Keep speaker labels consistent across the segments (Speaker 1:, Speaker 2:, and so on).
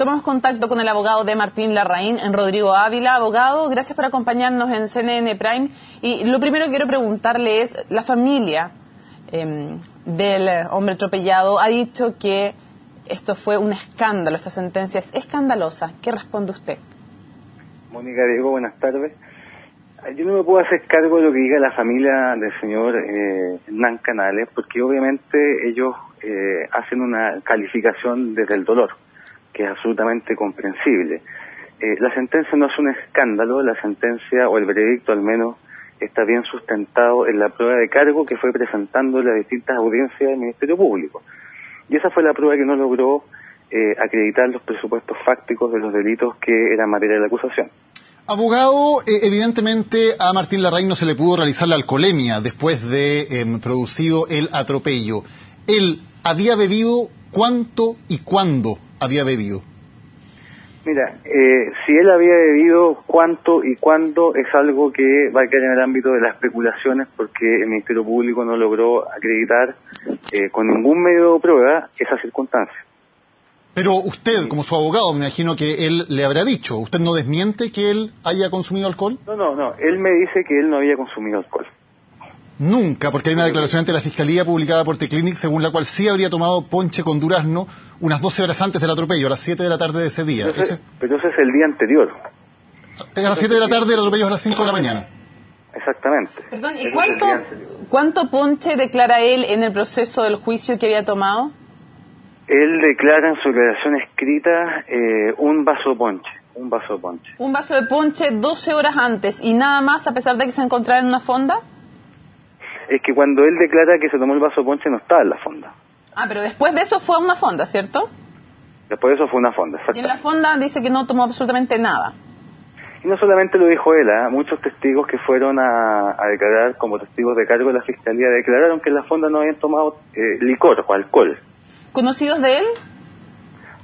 Speaker 1: Tomamos contacto con el abogado de Martín Larraín, Rodrigo Ávila. Abogado, gracias por acompañarnos en CNN Prime. Y lo primero que quiero preguntarle es, la familia del hombre atropellado ha dicho que esto fue un escándalo, esta sentencia es escandalosa. ¿Qué responde usted?
Speaker 2: Mónica Diego, buenas tardes. Yo no me puedo hacer cargo de lo que diga la familia del señor Hernán Canales, porque obviamente ellos hacen una calificación desde el dolor, que es absolutamente comprensible. La sentencia no es un escándalo, la sentencia, o el veredicto al menos, está bien sustentado en la prueba de cargo que fue presentando en las distintas audiencias del Ministerio Público. Y esa fue la prueba que no logró acreditar los presupuestos fácticos de los delitos que eran materia de la acusación.
Speaker 3: Abogado, evidentemente a Martín Larraín no se le pudo realizar la alcoholemia después de producido el atropello. ¿Él había bebido? ¿Cuánto y cuándo había bebido?
Speaker 2: Mira, si él había bebido, cuánto y cuándo es algo que va a quedar en el ámbito de las especulaciones, porque el Ministerio Público no logró acreditar con ningún medio de prueba esa circunstancia.
Speaker 3: Pero usted, como su abogado, me imagino que él le habrá dicho. ¿Usted no desmiente que él haya consumido alcohol?
Speaker 2: No. Él me dice que él no había consumido alcohol.
Speaker 3: Nunca, porque hay una declaración ante la Fiscalía publicada por Teclinic según la cual sí habría tomado ponche con durazno unas 12 horas antes del atropello, a las 7 de la tarde de ese día.
Speaker 2: Pero ese es el día anterior.
Speaker 3: A las 7 de la tarde, el atropello es a las 5 de la mañana.
Speaker 2: Exactamente.
Speaker 1: Perdón, ¿y cuánto ponche declara él en el proceso del juicio que había tomado?
Speaker 2: Él declara en su declaración escrita un vaso de ponche. Un vaso
Speaker 1: de ponche 12 horas antes y nada más, a pesar de que se encontraba en una fonda.
Speaker 2: Es que cuando él declara que se tomó el vaso de ponche no estaba en la fonda.
Speaker 1: Ah, pero después de eso fue a una fonda, ¿cierto?
Speaker 2: Después de eso fue una fonda, exacto.
Speaker 1: Y en la fonda dice que no tomó absolutamente nada.
Speaker 2: Y no solamente lo dijo él, muchos testigos que fueron a declarar como testigos de cargo de la Fiscalía declararon que en la fonda no habían tomado licor o alcohol.
Speaker 1: ¿Conocidos de él?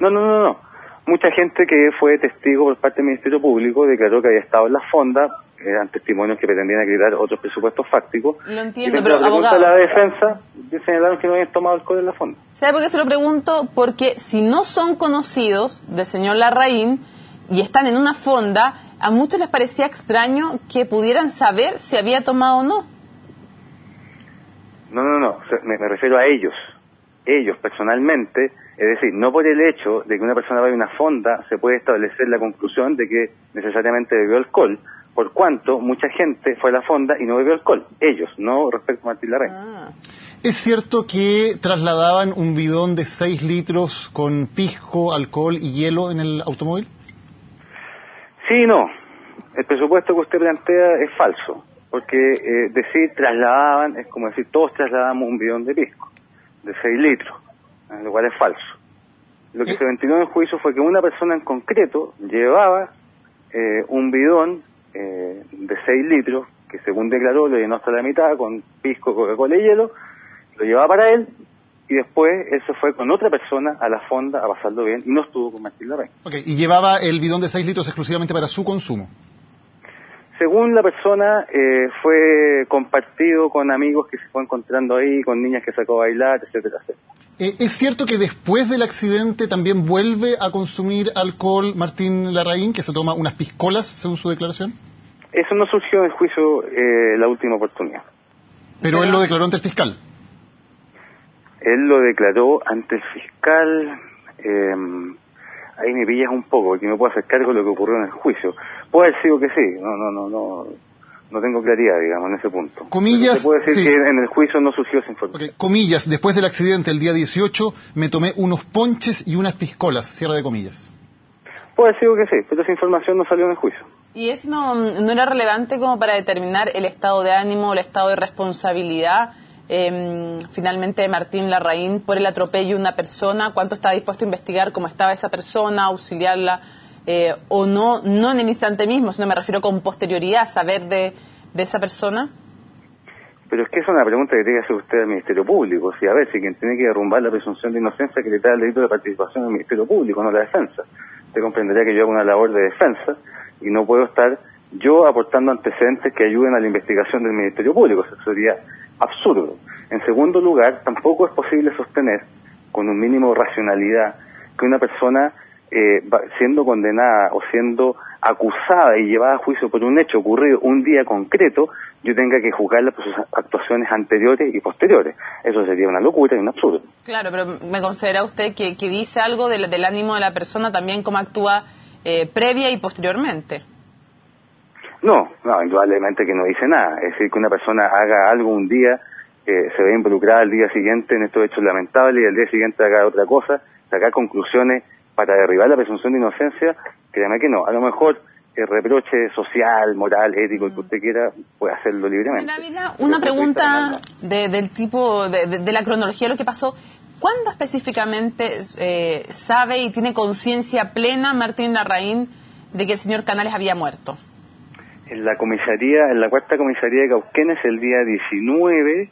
Speaker 2: No. Mucha gente que fue testigo por parte del Ministerio Público declaró que había estado en la fonda, eran testimonios que pretendían acreditar otros presupuestos fácticos.
Speaker 1: Lo entiendo,
Speaker 2: y
Speaker 1: pero abogado,
Speaker 2: la defensa señalaron que no habían tomado alcohol en la fonda.
Speaker 1: ¿Sabe por qué se lo pregunto? Porque si no son conocidos del señor Larraín y están en una fonda, a muchos les parecía extraño que pudieran saber si había tomado o no.
Speaker 2: No. Me refiero a ellos. Ellos personalmente, es decir, no por el hecho de que una persona vaya a una fonda se puede establecer la conclusión de que necesariamente bebió alcohol, por cuanto mucha gente fue a la fonda y no bebió alcohol. Ellos, no respecto a Martín Larraín.
Speaker 3: ¿Es cierto que trasladaban un bidón de 6 litros con pisco, alcohol y hielo en el automóvil?
Speaker 2: Sí y no. El presupuesto que usted plantea es falso, porque decir trasladaban es como decir todos trasladamos un bidón de pisco de 6 litros, lo cual es falso. Lo que se ventiló en el juicio fue que una persona en concreto llevaba un bidón de 6 litros, que según declaró lo llenó hasta la mitad con pisco, Coca-Cola y hielo, lo llevaba para él, y después él se fue con otra persona a la fonda a pasarlo bien, y no estuvo con Martín Larraín.
Speaker 3: Y llevaba el bidón de 6 litros exclusivamente para su consumo.
Speaker 2: Según la persona, fue compartido con amigos que se fue encontrando ahí, con niñas que sacó a bailar, etcétera.
Speaker 3: ¿Es cierto que después del accidente también vuelve a consumir alcohol Martín Larraín, que se toma unas piscolas, según su declaración?
Speaker 2: Eso no surgió en el juicio la última oportunidad.
Speaker 3: ¿Pero él lo declaró ante el fiscal?
Speaker 2: Él lo declaró ante el fiscal... ahí me pillas un poco, porque me puedo hacer cargo de lo que ocurrió en el juicio. Puede haber sido que sí, no tengo claridad, digamos, en ese punto.
Speaker 3: Comillas,
Speaker 2: se puede decir
Speaker 3: sí,
Speaker 2: que en el juicio no surgió esa información.
Speaker 3: Comillas, después del accidente el día 18 me tomé unos ponches y unas piscolas, cierre de comillas.
Speaker 2: Puede haber sido que sí, pero esa información no salió en el juicio.
Speaker 1: ¿Y eso no era relevante como para determinar el estado de ánimo, el estado de responsabilidad finalmente de Martín Larraín por el atropello de una persona? ¿Cuánto está dispuesto a investigar cómo estaba esa persona, auxiliarla o no en el instante mismo, sino me refiero con posterioridad, saber de esa persona?
Speaker 2: Pero es que es una pregunta que tiene que hacer usted al Ministerio Público. Si a ver, si quien tiene que derrumbar la presunción de inocencia que le da el delito de participación del Ministerio Público, no la defensa. Usted comprenderá que yo hago una labor de defensa y no puedo estar yo aportando antecedentes que ayuden a la investigación del Ministerio Público. Eso sería absurdo. En segundo lugar, tampoco es posible sostener con un mínimo de racionalidad que una persona siendo condenada o siendo acusada y llevada a juicio por un hecho ocurrido un día concreto, yo tenga que juzgarla por sus actuaciones anteriores y posteriores. Eso sería una locura y un absurdo.
Speaker 1: Claro, pero ¿me considera usted que dice algo del ánimo de la persona también, cómo actúa previa y posteriormente?
Speaker 2: No, indudablemente que no dice nada. Es decir, que una persona haga algo un día, se ve involucrada al día siguiente en estos hechos lamentables y al día siguiente haga otra cosa, sacar conclusiones para derribar la presunción de inocencia, créame que no. A lo mejor el reproche social, moral, ético, el que usted quiera, puede hacerlo libremente.
Speaker 1: Señora Ávila, una pregunta del tipo, de la cronología de lo que pasó. ¿Cuándo específicamente sabe y tiene conciencia plena Martín Larraín de que el señor Canales había muerto?
Speaker 2: En la comisaría, en la cuarta comisaría de Cauquenes, el día 19,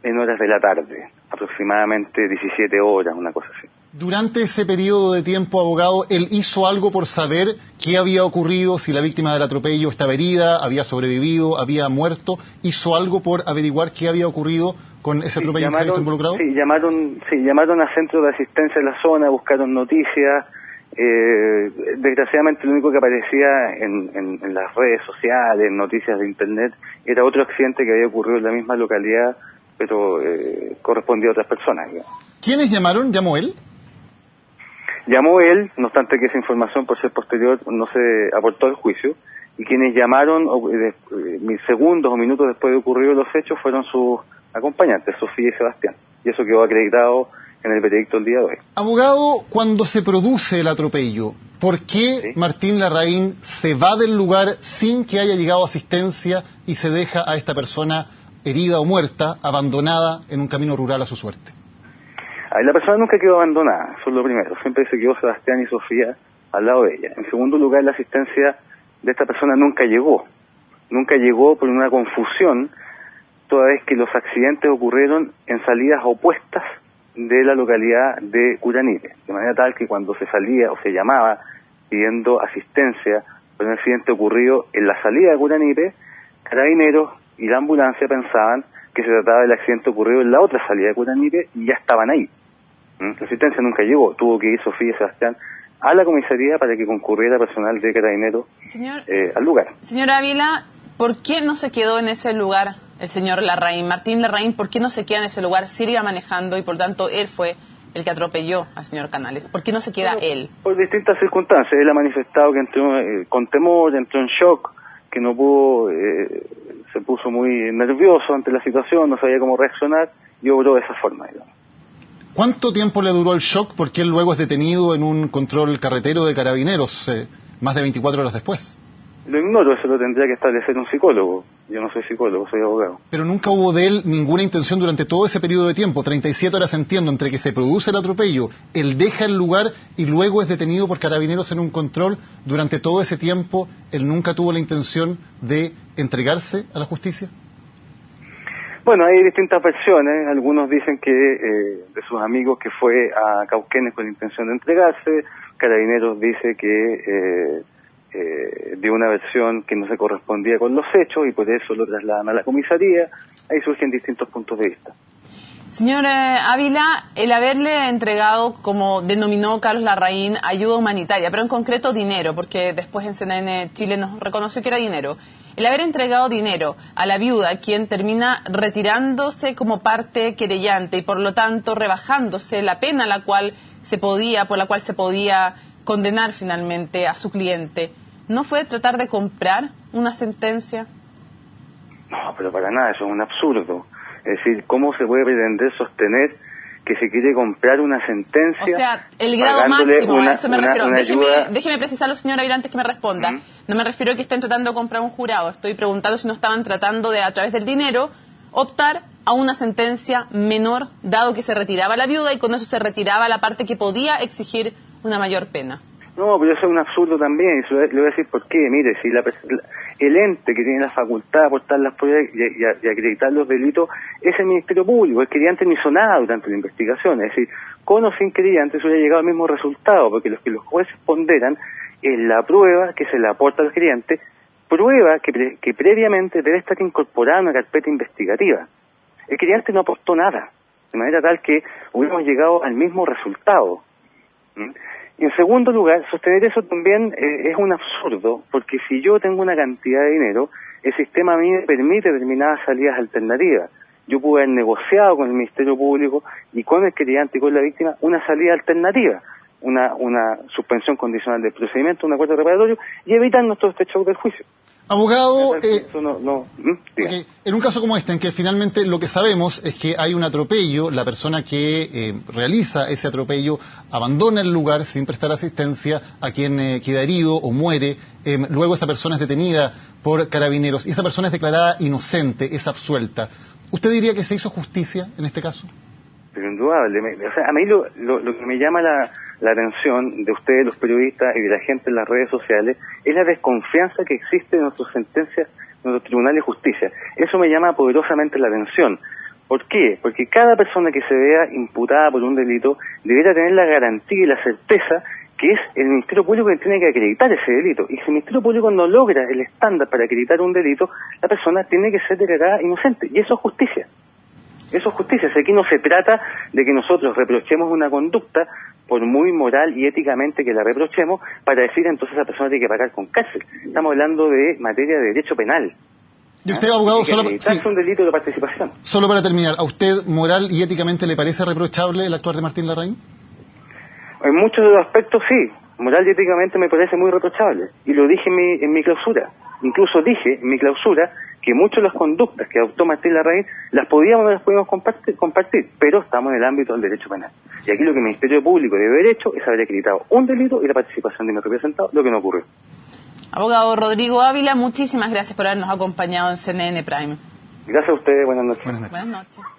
Speaker 2: en horas de la tarde, aproximadamente 17 horas, una cosa así.
Speaker 3: Durante ese periodo de tiempo, abogado, ¿él hizo algo por saber qué había ocurrido, si la víctima del atropello estaba herida, había sobrevivido, había muerto? ¿Hizo algo por averiguar qué había ocurrido con ese atropello en que se había involucrado?
Speaker 2: Sí, llamaron a centros de asistencia en la zona, buscaron noticias. Desgraciadamente lo único que aparecía en las redes sociales, en noticias de internet, era otro accidente que había ocurrido en la misma localidad, pero correspondía a otras personas.
Speaker 3: ¿Quiénes llamaron? ¿Llamó él?
Speaker 2: Llamó él, no obstante que esa información por ser posterior no se aportó al juicio, y quienes llamaron segundos o minutos después de ocurrido los hechos fueron sus acompañantes, Sofía y Sebastián, y eso quedó acreditado en el veredicto el día de hoy.
Speaker 3: Abogado, cuando se produce el atropello, ¿por qué Martín Larraín se va del lugar sin que haya llegado asistencia y se deja a esta persona herida o muerta, abandonada en un camino rural a su suerte?
Speaker 2: La persona nunca quedó abandonada, eso es lo primero. Siempre se quedó Sebastián y Sofía al lado de ella. En segundo lugar, la asistencia de esta persona nunca llegó. Nunca llegó por una confusión, toda vez que los accidentes ocurrieron en salidas opuestas de la localidad de Curanipe. De manera tal que cuando se salía o se llamaba pidiendo asistencia por un accidente ocurrido en la salida de Curanipe, Carabineros y la ambulancia pensaban que se trataba del accidente ocurrido en la otra salida de Curanipe y ya estaban ahí. La asistencia nunca llegó, tuvo que ir Sofía y Sebastián a la comisaría para que concurriera personal de Carabineros al lugar.
Speaker 1: Señor Ávila, ¿por qué no se quedó en ese lugar el señor Larraín? Martín Larraín, ¿por qué no se queda en ese lugar? Sí iba manejando y por tanto él fue el que atropelló al señor Canales. ¿Por qué no se queda él?
Speaker 2: Por distintas circunstancias. Él ha manifestado que entró con temor, entró en shock, que no pudo, se puso muy nervioso ante la situación, no sabía cómo reaccionar y obró de esa forma, digamos.
Speaker 3: ¿Cuánto tiempo le duró el shock? Porque él luego es detenido en un control carretero de Carabineros, más de 24 horas después.
Speaker 2: Lo ignoro, eso lo tendría que establecer un psicólogo. Yo no soy psicólogo, soy abogado.
Speaker 3: Pero nunca hubo de él ninguna intención durante todo ese periodo de tiempo, 37 horas entiendo, entre que se produce el atropello, él deja el lugar y luego es detenido por Carabineros en un control. Durante todo ese tiempo, él nunca tuvo la intención de entregarse a la justicia.
Speaker 2: Bueno, hay distintas versiones. Algunos dicen que de sus amigos que fue a Cauquenes con la intención de entregarse. Carabineros dice que dio una versión que no se correspondía con los hechos y por eso lo trasladan a la comisaría. Ahí surgen distintos puntos de vista.
Speaker 1: Señor Ávila, el haberle entregado, como denominó Carlos Larraín, ayuda humanitaria, pero en concreto dinero, porque después en CNN Chile nos reconoció que era dinero. El haber entregado dinero a la viuda, quien termina retirándose como parte querellante y por lo tanto rebajándose la pena por la cual se podía condenar finalmente a su cliente, ¿no fue tratar de comprar una sentencia?
Speaker 2: No, pero para nada, eso es un absurdo. Es decir, ¿cómo se puede pretender sostener que se quiere comprar una sentencia?
Speaker 1: O sea, el grado máximo, a eso me refiero. Déjeme precisarlo, señora Ávila, antes que me responda. No me refiero a que estén tratando de comprar un jurado. Estoy preguntando si no estaban tratando de, a través del dinero, optar a una sentencia menor, dado que se retiraba la viuda y con eso se retiraba la parte que podía exigir una mayor pena.
Speaker 2: No, pero eso es un absurdo también, y le voy a decir por qué. Mire, si el ente que tiene la facultad de aportar las pruebas y acreditar los delitos es el Ministerio Público. El querellante no hizo nada durante la investigación, es decir, con o sin querellante eso hubiera llegado al mismo resultado, porque los que los jueces ponderan es la prueba que se le aporta al querellante, prueba que previamente debe estar incorporada en una carpeta investigativa. El querellante no aportó nada, de manera tal que hubiéramos llegado al mismo resultado. Y en segundo lugar, sostener eso también es un absurdo, porque si yo tengo una cantidad de dinero, el sistema a mí me permite determinadas salidas alternativas. Yo pude haber negociado con el Ministerio Público y con el querellante y con la víctima una salida alternativa, una suspensión condicional del procedimiento, un acuerdo reparatorio, y evitarnos todo este show del juicio.
Speaker 3: Abogado,
Speaker 2: Okay.
Speaker 3: En un caso como este, en que finalmente lo que sabemos es que hay un atropello, la persona que realiza ese atropello abandona el lugar sin prestar asistencia a quien queda herido o muere, luego esa persona es detenida por carabineros y esa persona es declarada inocente, es absuelta. ¿Usted diría que se hizo justicia en este caso?
Speaker 2: Pero indudable, a mí lo que me llama la atención de ustedes, los periodistas, y de la gente en las redes sociales, es la desconfianza que existe en nuestras sentencias, en nuestros tribunales de justicia. Eso me llama poderosamente la atención. ¿Por qué? Porque cada persona que se vea imputada por un delito debería tener la garantía y la certeza que es el Ministerio Público que tiene que acreditar ese delito. Y si el Ministerio Público no logra el estándar para acreditar un delito, la persona tiene que ser declarada inocente. Y eso es justicia. Eso es justicia. Aquí no se trata de que nosotros reprochemos una conducta, por muy moral y éticamente que la reprochemos, para decir entonces esa persona tiene que pagar con cárcel. Estamos hablando de materia de derecho penal.
Speaker 3: ¿Y usted, abogado,
Speaker 2: un delito de participación?
Speaker 3: Solo para terminar, ¿a usted moral y éticamente le parece reprochable el actuar de Martín Larraín?
Speaker 2: En muchos de los aspectos sí. Moral y éticamente me parece muy reprochable. Y lo dije en mi clausura. Incluso dije en mi clausura que muchas de las conductas que adoptó Martín Larraín las podíamos o no las podíamos compartir, pero estamos en el ámbito del derecho penal. Y aquí lo que el Ministerio Público debe haber hecho es haber acreditado un delito y la participación de mi representado, lo que no ocurrió.
Speaker 1: Abogado Rodrigo Ávila, muchísimas gracias por habernos acompañado en CNN Prime.
Speaker 2: Gracias a ustedes, buenas noches.
Speaker 3: Buenas noches.
Speaker 1: Buenas noches.